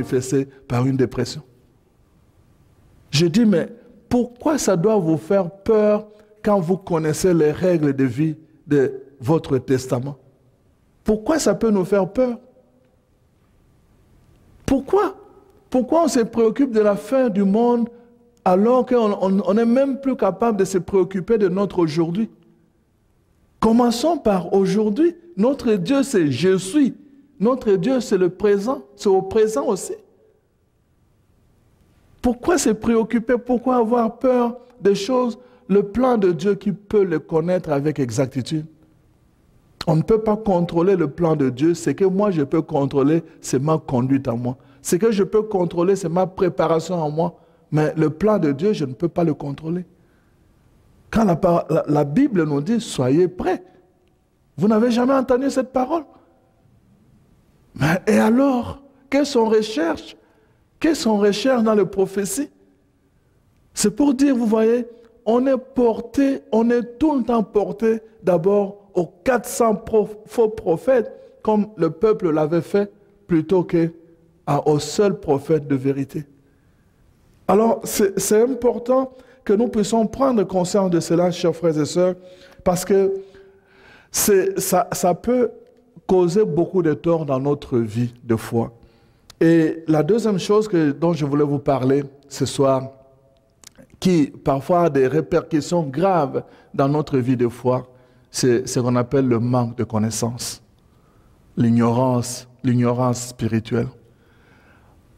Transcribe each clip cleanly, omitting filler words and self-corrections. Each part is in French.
manifester par une dépression. Je dis, mais pourquoi ça doit vous faire peur quand vous connaissez les règles de vie de votre testament? Pourquoi ça peut nous faire peur? Pourquoi? Pourquoi on se préoccupe de la fin du monde alors qu'on n'est même plus capable de se préoccuper de notre aujourd'hui? Commençons par aujourd'hui. Notre Dieu, c'est je suis. Notre Dieu, c'est le présent. C'est au présent aussi. Pourquoi se préoccuper? Pourquoi avoir peur des choses? Le plan de Dieu, qui peut le connaître avec exactitude? On ne peut pas contrôler le plan de Dieu. Ce que moi, je peux contrôler, c'est ma conduite en moi. Ce que je peux contrôler, c'est ma préparation en moi. Mais le plan de Dieu, je ne peux pas le contrôler. Quand la Bible nous dit « Soyez prêts », vous n'avez jamais entendu cette parole? Mais, et alors, qu'est-ce qu'on recherche? Qu'est-ce qu'on recherche dans les prophéties? C'est pour dire, vous voyez, on est tout le temps porté d'abord aux 400 faux prophètes, comme le peuple l'avait fait, plutôt qu'au seul prophète de vérité. Alors, c'est important que nous puissions prendre conscience de cela, chers frères et sœurs, parce que ça peut causer beaucoup de tort dans notre vie de foi. Et la deuxième chose dont je voulais vous parler ce soir, qui parfois a des répercussions graves dans notre vie de foi, c'est ce qu'on appelle le manque de connaissance, l'ignorance spirituelle.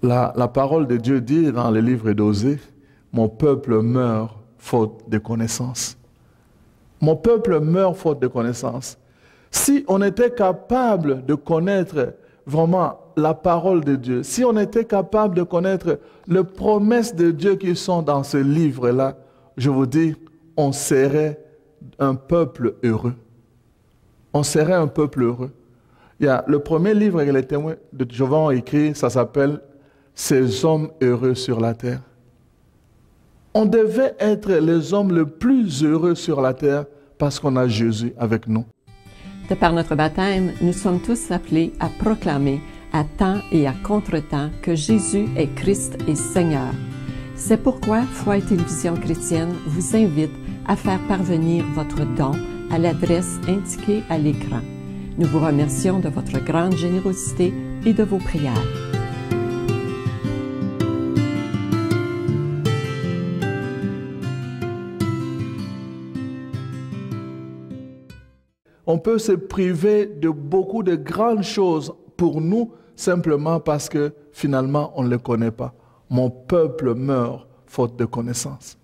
La parole de Dieu dit dans le livre d'Osée, « Mon peuple meurt faute de connaissance. » Mon peuple meurt faute de connaissance. Si on était capable de connaître vraiment la parole de Dieu, si on était capable de connaître les promesses de Dieu qui sont dans ce livre-là, je vous dis, on serait un peuple heureux. On serait un peuple heureux. Il y a le premier livre que les témoins de Jéhovah ont écrit, ça s'appelle « Ces hommes heureux sur la terre ». On devait être les hommes les plus heureux sur la terre parce qu'on a Jésus avec nous. De par notre baptême, nous sommes tous appelés à proclamer à temps et à contre-temps que Jésus est Christ et Seigneur. C'est pourquoi Foi et Télévision Chrétienne vous invite à faire parvenir votre don à l'adresse indiquée à l'écran. Nous vous remercions de votre grande générosité et de vos prières. On peut se priver de beaucoup de grandes choses pour nous, simplement parce que finalement on ne le connaît pas. Mon peuple meurt faute de connaissance.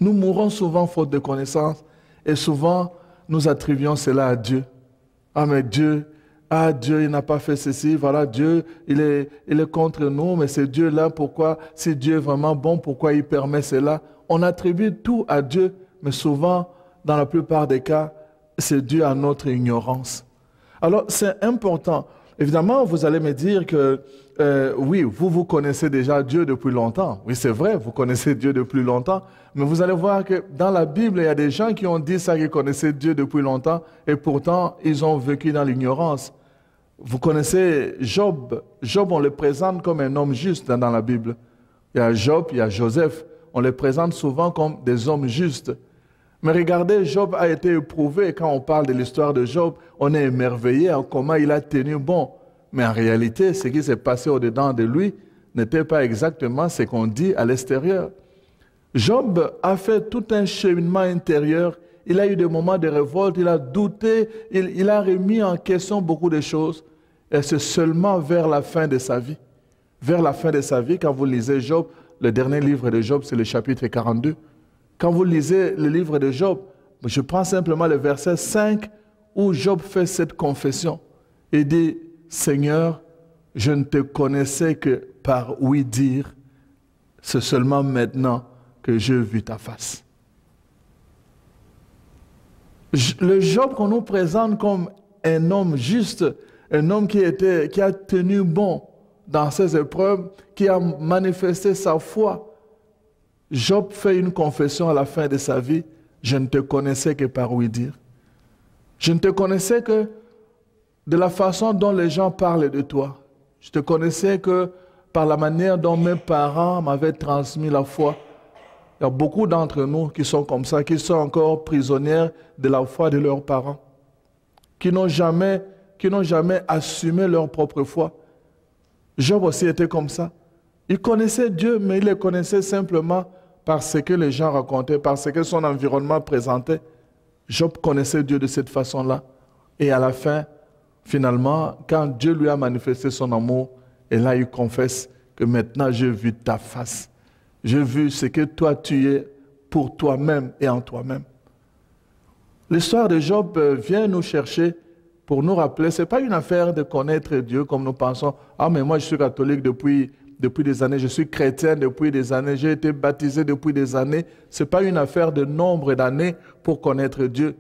Nous mourons souvent faute de connaissance et souvent nous attribuons cela à Dieu. Ah mais Dieu, il n'a pas fait ceci, voilà, Dieu, il est contre nous, mais c'est Dieu-là, pourquoi, si Dieu est vraiment bon, pourquoi il permet cela? On attribue tout à Dieu, mais souvent, dans la plupart des cas, c'est dû à notre ignorance. Alors, c'est important. Évidemment, vous allez me dire que, oui, vous connaissez déjà Dieu depuis longtemps. Oui, c'est vrai, vous connaissez Dieu depuis longtemps. Mais vous allez voir que dans la Bible, il y a des gens qui ont dit ça, qui connaissaient Dieu depuis longtemps, et pourtant, ils ont vécu dans l'ignorance. Vous connaissez Job. Job, on le présente comme un homme juste dans la Bible. Il y a Job, il y a Joseph. On les présente souvent comme des hommes justes. Mais regardez, Job a été éprouvé. Quand on parle de l'histoire de Job, on est émerveillé en comment il a tenu bon. Mais en réalité, ce qui s'est passé au-dedans de lui n'était pas exactement ce qu'on dit à l'extérieur. Job a fait tout un cheminement intérieur. Il a eu des moments de révolte, il a douté, il a remis en question beaucoup de choses. Et c'est seulement vers la fin de sa vie. Vers la fin de sa vie, quand vous lisez Job, le dernier livre de Job, c'est le chapitre 42. Quand vous lisez le livre de Job, je prends simplement le verset 5 où Job fait cette confession. Il dit, « Seigneur, je ne te connaissais que par ouï-dire, c'est seulement maintenant que j'ai vu ta face. » Le Job qu'on nous présente comme un homme juste, un homme qui a tenu bon dans ses épreuves, qui a manifesté sa foi, Job fait une confession à la fin de sa vie, « Je ne te connaissais que par ouï-dire. Je ne te connaissais que de la façon dont les gens parlent de toi. Je te connaissais que par la manière dont mes parents m'avaient transmis la foi. Il y a beaucoup d'entre nous qui sont comme ça, qui sont encore prisonniers de la foi de leurs parents, qui n'ont jamais assumé leur propre foi. Job aussi était comme ça. Il connaissait Dieu, mais il le connaissait simplement par ce que les gens racontaient, par ce que son environnement présentait. Job connaissait Dieu de cette façon-là. Et à la fin, finalement, quand Dieu lui a manifesté son amour, et là il confesse que maintenant j'ai vu ta face. J'ai vu ce que toi tu es pour toi-même et en toi-même. L'histoire de Job vient nous chercher pour nous rappeler, ce n'est pas une affaire de connaître Dieu comme nous pensons. Ah mais moi je suis catholique depuis des années, je suis chrétien depuis des années, j'ai été baptisé depuis des années. Ce n'est pas une affaire de nombre d'années pour connaître Dieu.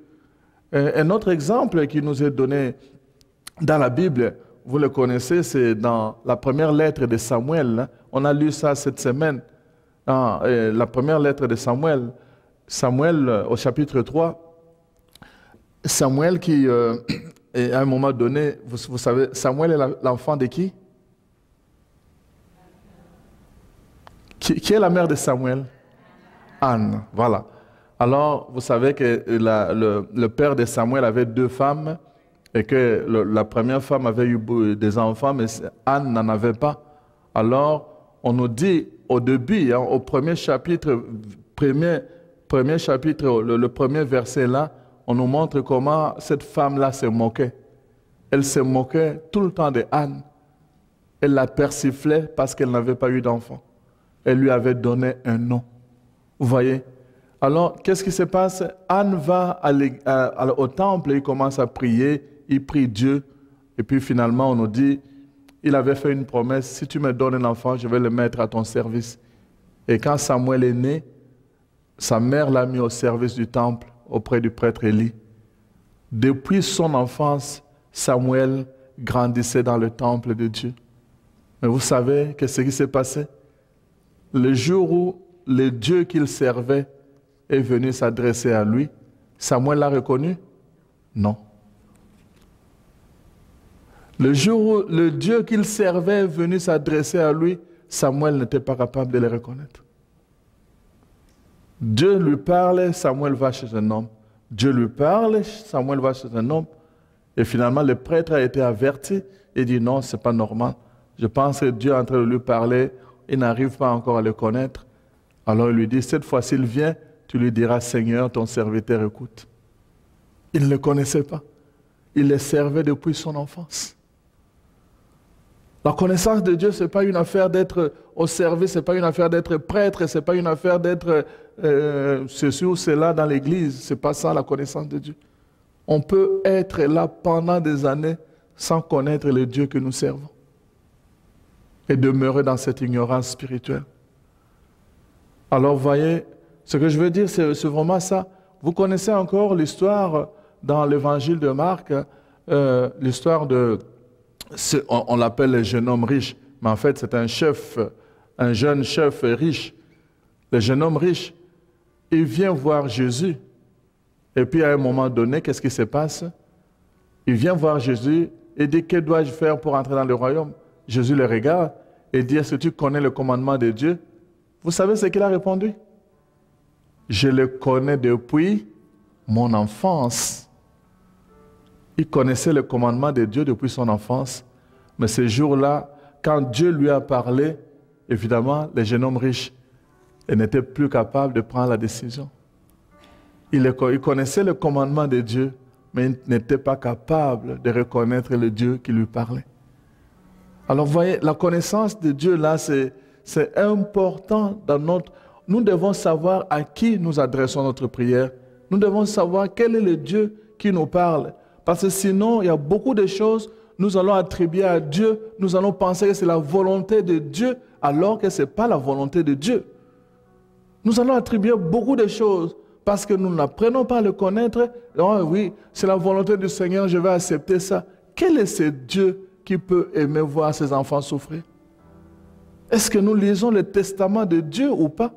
Un autre exemple qui nous est donné dans la Bible, vous le connaissez, c'est dans la première lettre de Samuel. On a lu ça cette semaine. Dans la première lettre de Samuel, au chapitre 3, Samuel qui, à un moment donné, vous savez, Samuel est l'enfant de qui? Qui est la mère de Samuel? Anne, voilà. Alors, vous savez que le père de Samuel avait 2 femmes et que la première femme avait eu des enfants, mais Anne n'en avait pas. Alors, on nous dit au début, au premier chapitre, le premier verset là, on nous montre comment cette femme-là se moquait. Elle se moquait tout le temps de Anne. Elle la persiflait parce qu'elle n'avait pas eu d'enfant. Elle lui avait donné un nom. Vous voyez? Alors, qu'est-ce qui se passe? Anne va au temple et il commence à prier. Il prie Dieu. Et puis finalement, on nous dit, il avait fait une promesse, si tu me donnes un enfant, je vais le mettre à ton service. Et quand Samuel est né, sa mère l'a mis au service du temple auprès du prêtre Élie. Depuis son enfance, Samuel grandissait dans le temple de Dieu. Mais vous savez qu'est-ce qui s'est passé? Le jour où le Dieu qu'il servait est venu s'adresser à lui, Samuel l'a reconnu? Non. Le jour où le Dieu qu'il servait est venu s'adresser à lui, Samuel n'était pas capable de le reconnaître. Dieu lui parle, Samuel va chez un homme. Dieu lui parle, Samuel va chez un homme. Et finalement, le prêtre a été averti et dit non, ce n'est pas normal. Je pense que Dieu est en train de lui parler, il n'arrive pas encore à le connaître. Alors il lui dit, cette fois s'il vient, tu lui diras, Seigneur, ton serviteur écoute. Il ne le connaissait pas. Il le servait depuis son enfance. La connaissance de Dieu, ce n'est pas une affaire d'être au service, ce n'est pas une affaire d'être prêtre, ce n'est pas une affaire d'être ceci ou cela dans l'église. Ce n'est pas ça la connaissance de Dieu. On peut être là pendant des années sans connaître le Dieu que nous servons et demeurer dans cette ignorance spirituelle. Alors, vous voyez, ce que je veux dire, c'est vraiment ça. Vous connaissez encore l'histoire dans l'évangile de Marc, l'histoire de... On l'appelle le jeune homme riche, mais en fait, c'est un jeune chef riche. Le jeune homme riche, il vient voir Jésus. Et puis, à un moment donné, qu'est-ce qui se passe? Il vient voir Jésus et dit, que dois-je faire pour entrer dans le royaume? Jésus le regarde et dit, est-ce que tu connais le commandement de Dieu? Vous savez ce qu'il a répondu? Je le connais depuis mon enfance. Il connaissait le commandement de Dieu depuis son enfance. Mais ce jour-là, quand Dieu lui a parlé, évidemment, le jeune homme riche n'était plus capable de prendre la décision. Il connaissait le commandement de Dieu, mais il n'était pas capable de reconnaître le Dieu qui lui parlait. Alors, vous voyez, la connaissance de Dieu, là, c'est important dans notre... Nous devons savoir à qui nous adressons notre prière. Nous devons savoir quel est le Dieu qui nous parle. Parce que sinon, il y a beaucoup de choses, nous allons attribuer à Dieu, nous allons penser que c'est la volonté de Dieu, alors que ce n'est pas la volonté de Dieu. Nous allons attribuer beaucoup de choses parce que nous n'apprenons pas à le connaître. Oh oui, c'est la volonté du Seigneur, je vais accepter ça. Quel est ce Dieu qui peut aimer voir ses enfants souffrir? Est-ce que nous lisons le testament de Dieu ou pas?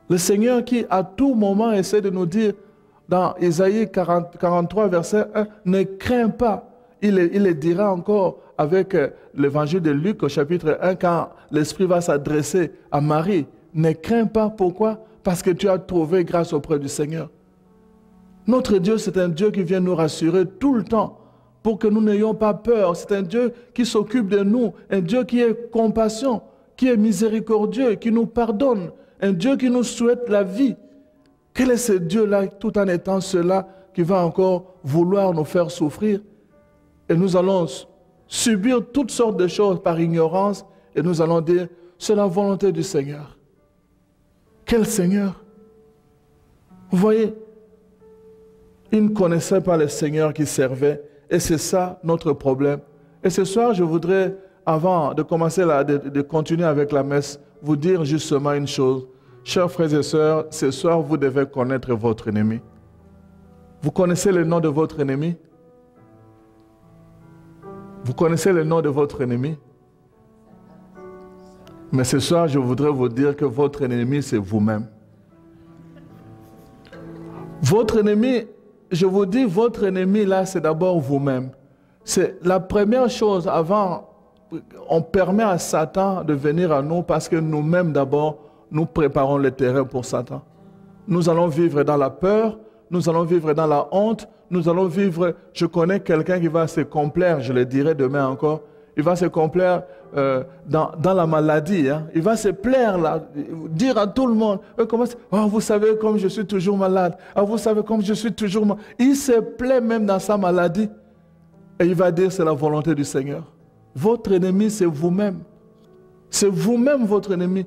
Le Seigneur qui à tout moment essaie de nous dire dans Isaïe 43, verset 1, ne crains pas. il le dira encore avec l'évangile de Luc au chapitre 1, quand l'Esprit va s'adresser à Marie. Ne crains pas, pourquoi? Parce que tu as trouvé grâce auprès du Seigneur. Notre Dieu, c'est un Dieu qui vient nous rassurer tout le temps pour que nous n'ayons pas peur. C'est un Dieu qui s'occupe de nous, un Dieu qui est compassion, qui est miséricordieux, qui nous pardonne, un Dieu qui nous souhaite la vie. Quel est ce Dieu-là, tout en étant cela, qui va encore vouloir nous faire souffrir? Et nous allons subir toutes sortes de choses par ignorance et nous allons dire, c'est la volonté du Seigneur. Quel Seigneur? Vous voyez, ils ne connaissaient pas le Seigneur qui servait et c'est ça notre problème. Et ce soir, je voudrais, avant de commencer, de continuer avec la messe, vous dire justement une chose. Chers frères et sœurs, ce soir, vous devez connaître votre ennemi. Vous connaissez le nom de votre ennemi? Vous connaissez le nom de votre ennemi? Mais ce soir, je voudrais vous dire que votre ennemi, c'est vous-même. Votre ennemi, je vous dis, votre ennemi, là, c'est d'abord vous-même. C'est la première chose avant, on permet à Satan de venir à nous parce que nous-mêmes, d'abord, nous préparons le terrain pour Satan. Nous allons vivre dans la peur, nous allons vivre dans la honte, nous allons vivre... Je connais quelqu'un qui va se complaire, je le dirai demain encore, il va se complaire dans la maladie. Hein. Il va se plaire, là, dire à tout le monde, oh, vous savez comme je suis toujours malade, oh, vous savez comme je suis toujours malade. Il se plaît même dans sa maladie. Et il va dire, c'est la volonté du Seigneur. Votre ennemi, c'est vous-même. C'est vous-même votre ennemi.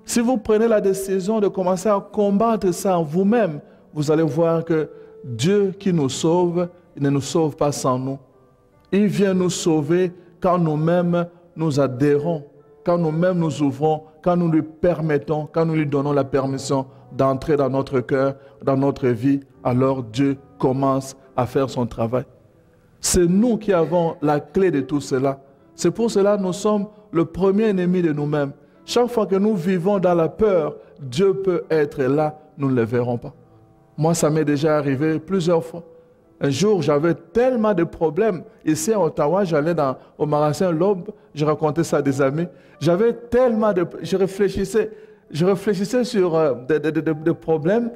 Si vous prenez la décision de commencer à combattre ça en vous-même, vous allez voir que Dieu qui nous sauve, il ne nous sauve pas sans nous. Il vient nous sauver quand nous-mêmes nous adhérons, quand nous-mêmes nous ouvrons, quand nous lui permettons, quand nous lui donnons la permission d'entrer dans notre cœur, dans notre vie, alors Dieu commence à faire son travail. C'est nous qui avons la clé de tout cela. C'est pour cela que nous sommes le premier ennemi de nous-mêmes. Chaque fois que nous vivons dans la peur, Dieu peut être là, nous ne le verrons pas. Moi, ça m'est déjà arrivé plusieurs fois. Un jour, j'avais tellement de problèmes. Ici à Ottawa, j'allais au magasin L'Aube, je racontais ça à des amis. J'avais tellement de... Je réfléchissais sur des problèmes.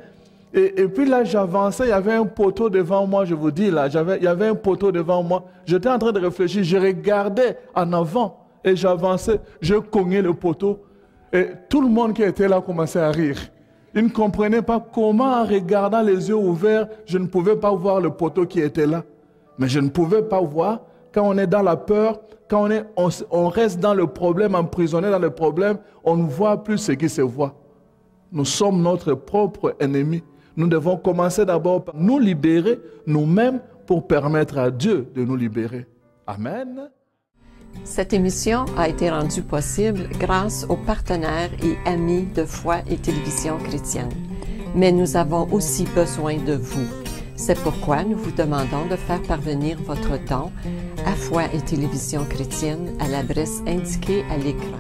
Et puis là, j'avançais, il y avait un poteau devant moi, je vous dis, là, il y avait un poteau devant moi. J'étais en train de réfléchir, je regardais en avant et j'avançais, je cognais le poteau. Et tout le monde qui était là commençait à rire. Ils ne comprenaient pas comment, en regardant les yeux ouverts, je ne pouvais pas voir le poteau qui était là. Mais je ne pouvais pas voir, quand on est dans la peur, quand on reste dans le problème, emprisonné dans le problème, on ne voit plus ce qui se voit. Nous sommes notre propre ennemi. Nous devons commencer d'abord par nous libérer nous-mêmes pour permettre à Dieu de nous libérer. Amen. Cette émission a été rendue possible grâce aux partenaires et amis de Foi et Télévision Chrétienne. Mais nous avons aussi besoin de vous. C'est pourquoi nous vous demandons de faire parvenir votre don à Foi et Télévision Chrétienne à l'adresse indiquée à l'écran.